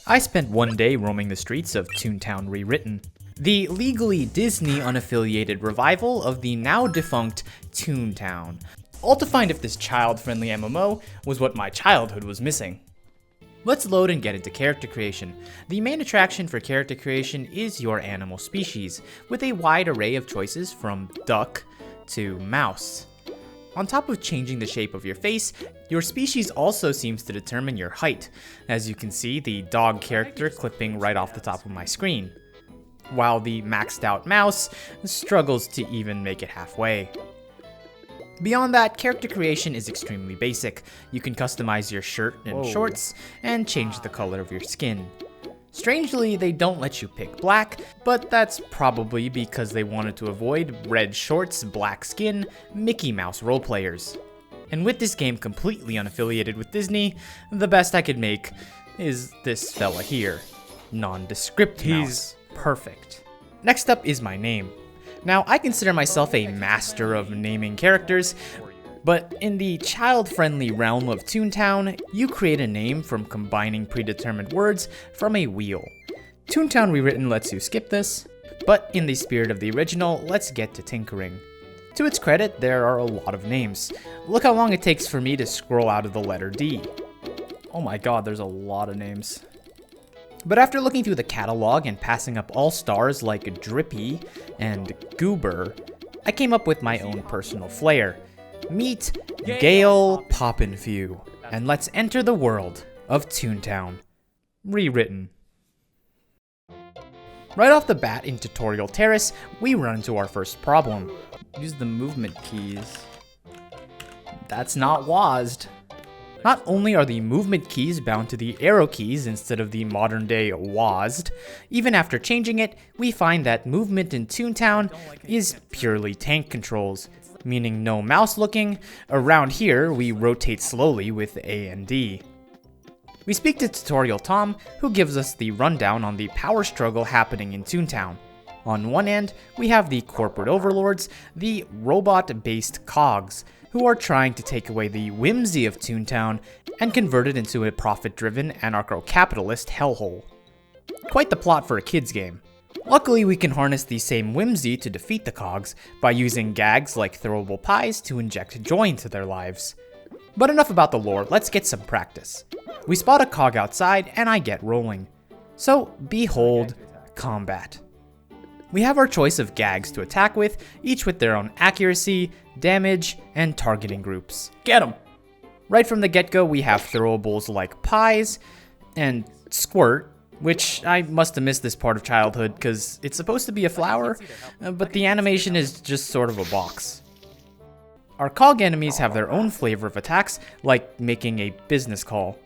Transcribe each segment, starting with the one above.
I spent one day roaming the streets of Toontown Re-Written, the legally Disney unaffiliated revival of the now defunct Toontown, all to find if this child-friendly MMO was what my childhood was missing. Let's load and get into character creation. The main attraction for character creation is your animal species, with a wide array of choices from duck to mouse. On top of changing the shape of your face, your species also seems to determine your height, as you can see the dog character clipping right off the top of my screen, while the maxed out mouse struggles to even make it halfway. Beyond that, character creation is extremely basic. You can customize your shirt and shorts, and change the color of your skin. Strangely, they don't let you pick black, but that's probably because they wanted to avoid red shorts, black skin, Mickey Mouse roleplayers. And with this game completely unaffiliated with Disney, the best I could make is this fella here. Nondescript He's perfect. Next up is my name. Now, I consider myself a master of naming characters, but in the child-friendly realm of Toontown, you create a name from combining predetermined words from a wheel. Toontown Re-Written lets you skip this, but in the spirit of the original, let's get to tinkering. To its credit, there are a lot of names. Look how long it takes for me to scroll out of the letter D. Oh my god, there's a lot of names. But after looking through the catalog and passing up all stars like Drippy and Goober, I came up with my own personal flair. Meet Gale Poppinfew, and let's enter the world of Toontown Re-Written. Right off the bat in Tutorial Terrace, we run into our first problem. Use the movement keys. That's not WASD. Not only are the movement keys bound to the arrow keys instead of the modern day WASD, even after changing it, we find that movement in Toontown is purely tank controls, meaning no mouse looking. Around here, we rotate slowly with A and D. We speak to Tutorial Tom, who gives us the rundown on the power struggle happening in Toontown. On one end, we have the corporate overlords, the robot-based cogs, who are trying to take away the whimsy of Toontown and convert it into a profit-driven anarcho-capitalist hellhole. Quite the plot for a kid's game. Luckily, we can harness the same whimsy to defeat the cogs by using gags like throwable pies to inject joy into their lives. But enough about the lore, let's get some practice. We spot a cog outside and I get rolling. So, behold, combat. We have our choice of gags to attack with, each with their own accuracy, damage, and targeting groups. Get 'em! Right from the get-go, we have throwables like pies and squirt, which I must have missed this part of childhood because it's supposed to be a flower, but the animation is just sort of a box. Our cog enemies have their own flavor of attacks, like making a business call.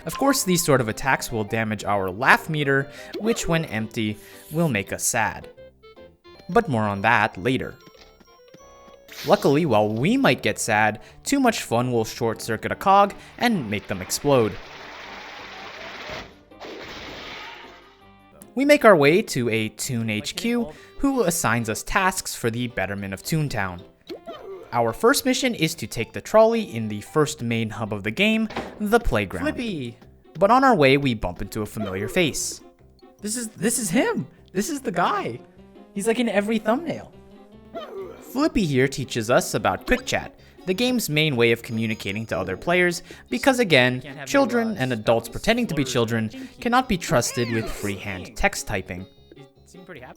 Of course, these sort of attacks will damage our laugh meter, which when empty, will make us sad. But more on that later. Luckily, while we might get sad, too much fun will short-circuit a cog and make them explode. We make our way to a Toon HQ, who assigns us tasks for the betterment of Toontown. Our first mission is to take the trolley in the first main hub of the game, the playground. Flippy! But on our way, we bump into a familiar face. This is him! This is the guy! He's like in every thumbnail. Flippy here teaches us about Quick Chat, the game's main way of communicating to other players, because again, children and adults pretending to be children cannot be trusted with freehand text typing.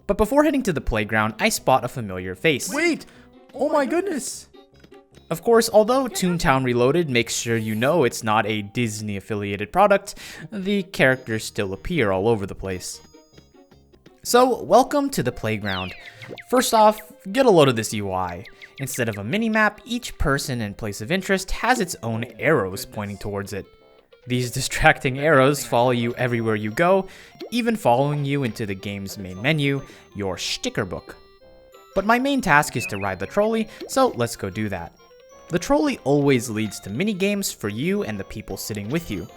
But before heading to the playground, I spot a familiar face. Wait! Oh my goodness! Of course, although Toontown Reloaded makes sure you know it's not a Disney-affiliated product, the characters still appear all over the place. So, welcome to the playground. First off, get a load of this UI. Instead of a minimap, each person and place of interest has its own arrows pointing towards it. These distracting arrows follow you everywhere you go, even following you into the game's main menu, your sticker book. But my main task is to ride the trolley, so let's go do that. The trolley always leads to minigames for you and the people sitting with you.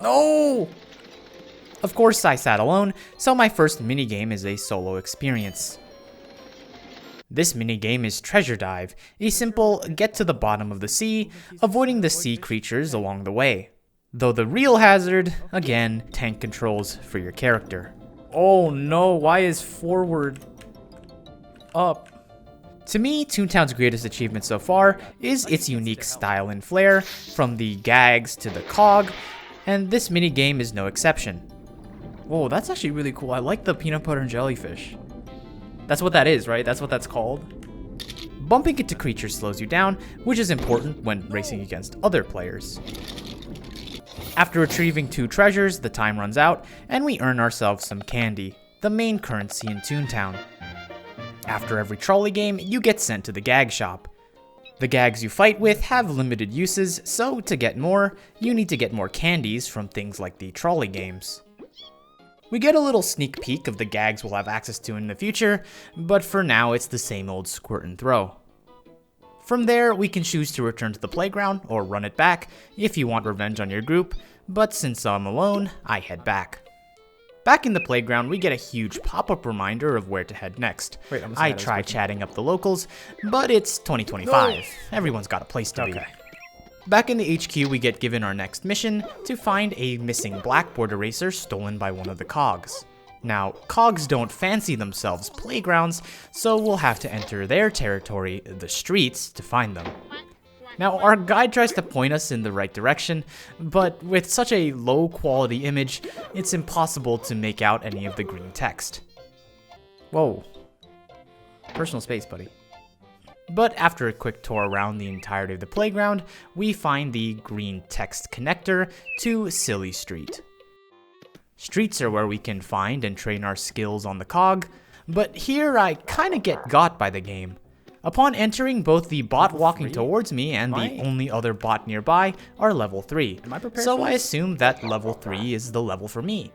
No! Of course, I sat alone, so my first minigame is a solo experience. This minigame is Treasure Dive, a simple get to the bottom of the sea, avoiding the sea creatures along the way. Though the real hazard, again, tank controls for your character. Oh no, why is forward up? To me, Toontown's greatest achievement so far is its unique style and flair, from the gags to the cog, and this minigame is no exception. Whoa, that's actually really cool. I like the peanut butter and jellyfish. That's what that is, right? That's what that's called. Bumping into creatures slows you down, which is important when racing against other players. After retrieving 2 treasures, the time runs out, and we earn ourselves some candy, the main currency in Toontown. After every trolley game, you get sent to the gag shop. The gags you fight with have limited uses, so to get more, you need to get more candies from things like the trolley games. We get a little sneak peek of the gags we'll have access to in the future, but for now it's the same old squirt and throw. From there, we can choose to return to the playground or run it back if you want revenge on your group, but since I'm alone, I head back. Back in the playground, we get a huge pop-up reminder of where to head next. Wait, I try chatting up the locals, but it's 2025. No. Everyone's got a place to be. Back in the HQ, we get given our next mission to find a missing blackboard eraser stolen by one of the cogs. Now, cogs don't fancy themselves playgrounds, so we'll have to enter their territory, the streets, to find them. Now, our guide tries to point us in the right direction, but with such a low quality image, it's impossible to make out any of the green text. Whoa. Personal space, buddy. But after a quick tour around the entirety of the playground, we find the green text connector to Silly Street. Streets are where we can find and train our skills on the cog, but here I kinda get got by the game. Upon entering, both the bot walking towards me and the only other bot nearby are level 3, so I assume that level 3 is the level for me.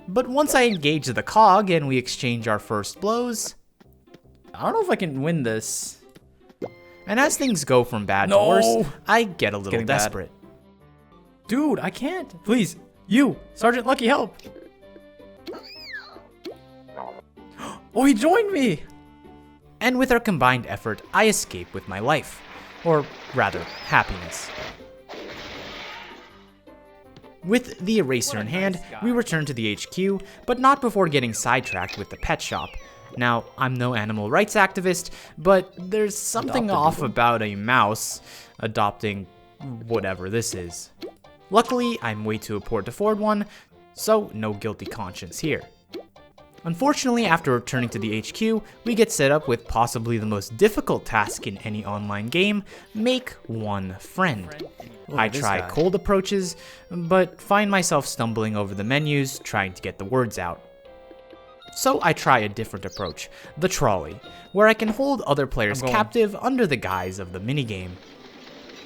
But once I engage the cog and we exchange our first blows, I don't know if I can win this. And as things go from bad to worse, I get a little desperate. Dude, I can't. Please, you, Sergeant Lucky, help. Oh, he joined me. And with our combined effort, I escape with my life. Or rather, happiness. With the eraser in hand, we return to the HQ, but not before getting sidetracked with the pet shop. Now, I'm no animal rights activist, but there's something off about a mouse adopting whatever this is. Luckily, I'm way too poor to afford one, so no guilty conscience here. Unfortunately, after returning to the HQ, we get set up with possibly the most difficult task in any online game: make one friend. I try cold approaches, but find myself stumbling over the menus trying to get the words out. So I try a different approach, the Trolley, where I can hold other players captive under the guise of the minigame.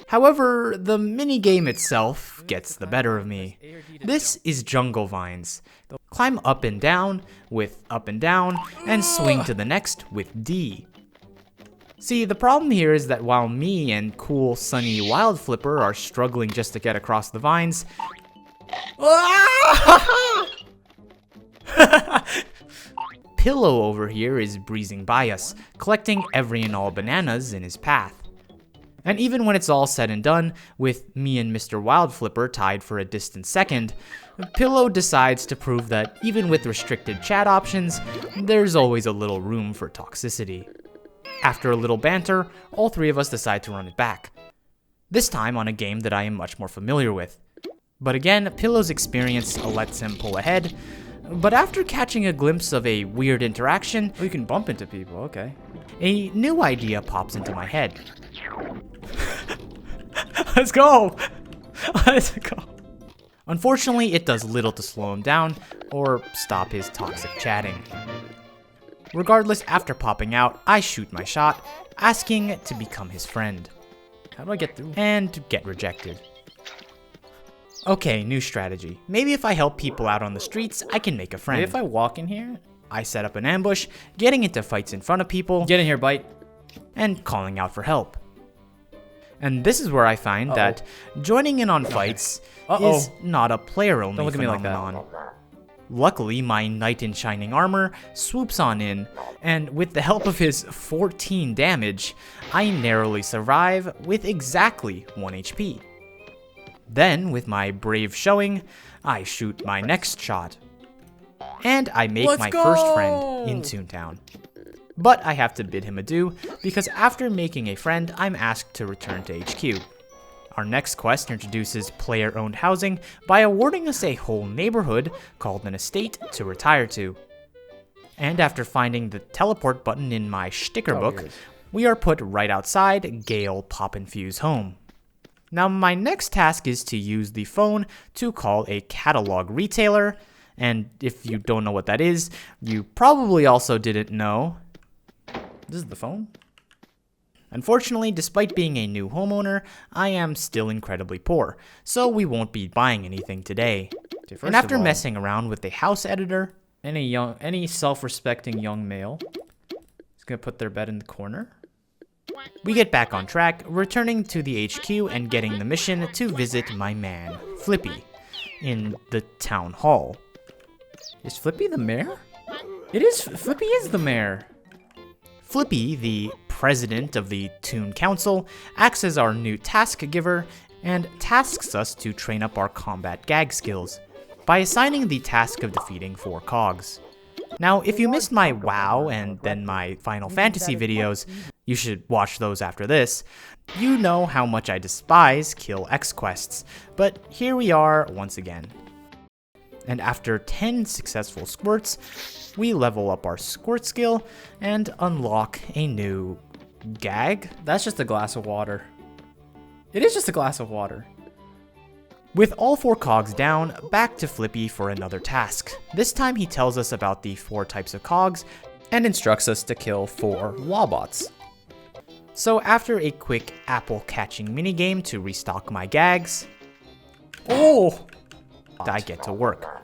However, the minigame itself gets the better of me. This is Jungle Vines. Climb up and down with up and down, and swing to the next with D. See, the problem here is that while me and cool sunny Wild Flipper are struggling just to get across the vines, Pillow over here is breezing by us, collecting every and all bananas in his path. And even when it's all said and done, with me and Mr. Wild Flipper tied for a distant second, Pillow decides to prove that even with restricted chat options, there's always a little room for toxicity. After a little banter, all 3 of us decide to run it back. This time on a game that I am much more familiar with. But again, Pillow's experience lets him pull ahead, but after catching a glimpse of a weird interaction, you can bump into people, okay. A new idea pops into my head. Let's go! Let's go! Unfortunately, it does little to slow him down or stop his toxic chatting. Regardless, after popping out, I shoot my shot, asking to become his friend. How do I get through? And get rejected. Okay, new strategy. Maybe if I help people out on the streets, I can make a friend. Maybe if I walk in here? I set up an ambush, getting into fights in front of people. Get in here, bite. And calling out for help. And this is where I find that joining in on fights is not a player-only phenomenon. Luckily, my knight in shining armor swoops on in, and with the help of his 14 damage, I narrowly survive with exactly 1 HP. Then, with my brave showing, I shoot my next shot. And I make Let's my go! first friend in Toontown. But I have to bid him adieu, because after making a friend, I'm asked to return to HQ. Our next quest introduces player-owned housing by awarding us a whole neighborhood called an estate to retire to. And after finding the teleport button in my sticker book, we are put right outside Gale Pop-and-Fuse home. Now my next task is to use the phone to call a catalog retailer, and if you don't know what that is, you probably also didn't know. This is the phone? Unfortunately, despite being a new homeowner, I am still incredibly poor, so we won't be buying anything today. And after messing around with the house editor, Any self-respecting young male is gonna put their bed in the corner. we get back on track, returning to the HQ and getting the mission to visit my man, Flippy, in the town hall. Is Flippy the mayor? It is. Flippy is the mayor. Flippy, the president of the Toon Council, acts as our new task giver and tasks us to train up our combat gag skills by assigning the task of defeating 4 cogs. Now, if you missed my WoW and then my Final Fantasy videos, you should watch those after this, you know how much I despise Kill X quests, but here we are once again. And after 10 successful squirts, we level up our squirt skill and unlock a new gag. That's just a glass of water. It is just a glass of water. With all 4 cogs down, back to Flippy for another task. This time he tells us about the 4 types of cogs And instructs us to kill 4 Wobots. So after a quick apple catching minigame to restock my gags, I get to work.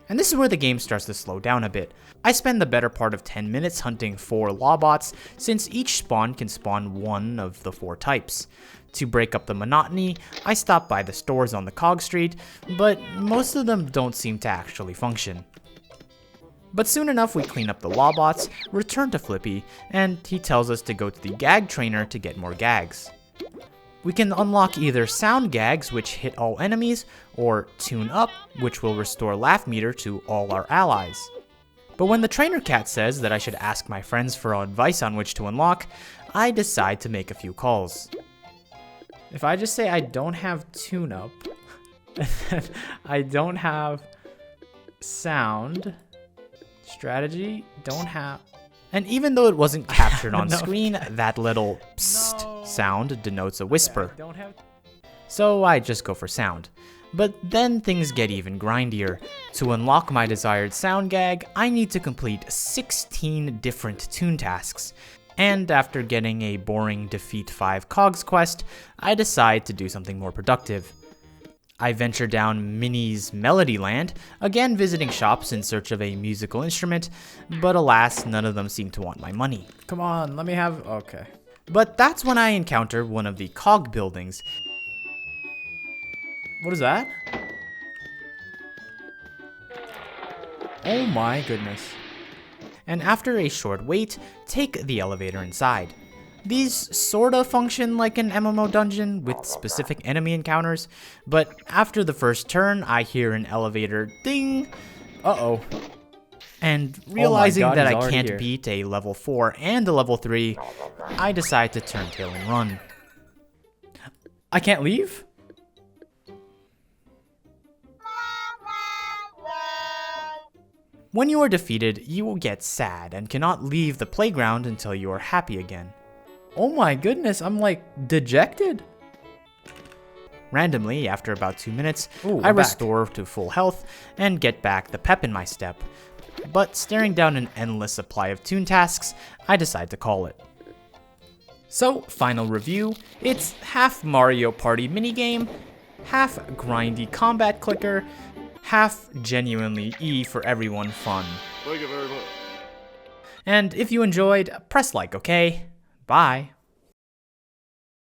And this is where the game starts to slow down a bit. I spend the better part of 10 minutes hunting 4 Wobots, since each spawn can spawn 1 of the 4 types. To break up the monotony, I stop by the stores on the Cog Street, but most of them don't seem to actually function. But soon enough we clean up the Wobots, return to Flippy, and he tells us to go to the gag trainer to get more gags. We can unlock either sound gags, which hit all enemies, or tune up, which will restore laugh meter to all our allies. But when the trainer cat says that I should ask my friends for advice on which to unlock, I decide to make a few calls. If I just say I don't have tune-up, I don't have sound, strategy, don't have... And even though it wasn't captured on screen, that little psst sound denotes a whisper. I don't have... So I just go for sound. But then things get even grindier. To unlock my desired sound gag, I need to complete 16 different toon tasks. And after getting a boring defeat 5 cogs quest, I decide to do something more productive. I venture down Minnie's Melody Land, again visiting shops in search of a musical instrument, but alas, none of them seem to want my money. Come on, let me have... Okay. But that's when I encounter one of the cog buildings. What is that? Oh my goodness. And after a short wait, take the elevator inside. These sorta function like an MMO dungeon with specific enemy encounters, but after the first turn, I hear an elevator ding. Uh-oh. And realizing God, that he's I already can't here. beat a level 4 and a level 3, I decide to turn tail and run. I can't leave? When you are defeated, you will get sad and cannot leave the playground until you are happy again. Oh my goodness, I'm like dejected. Randomly, after about 2 minutes, Ooh, I we're back. restore to full health and get back the pep in my step. But staring down an endless supply of toon tasks, I decide to call it. So, final review, it's half Mario Party minigame, half grindy combat clicker, half genuinely E for everyone fun. Thank you very much. And if you enjoyed, press like, okay? Bye.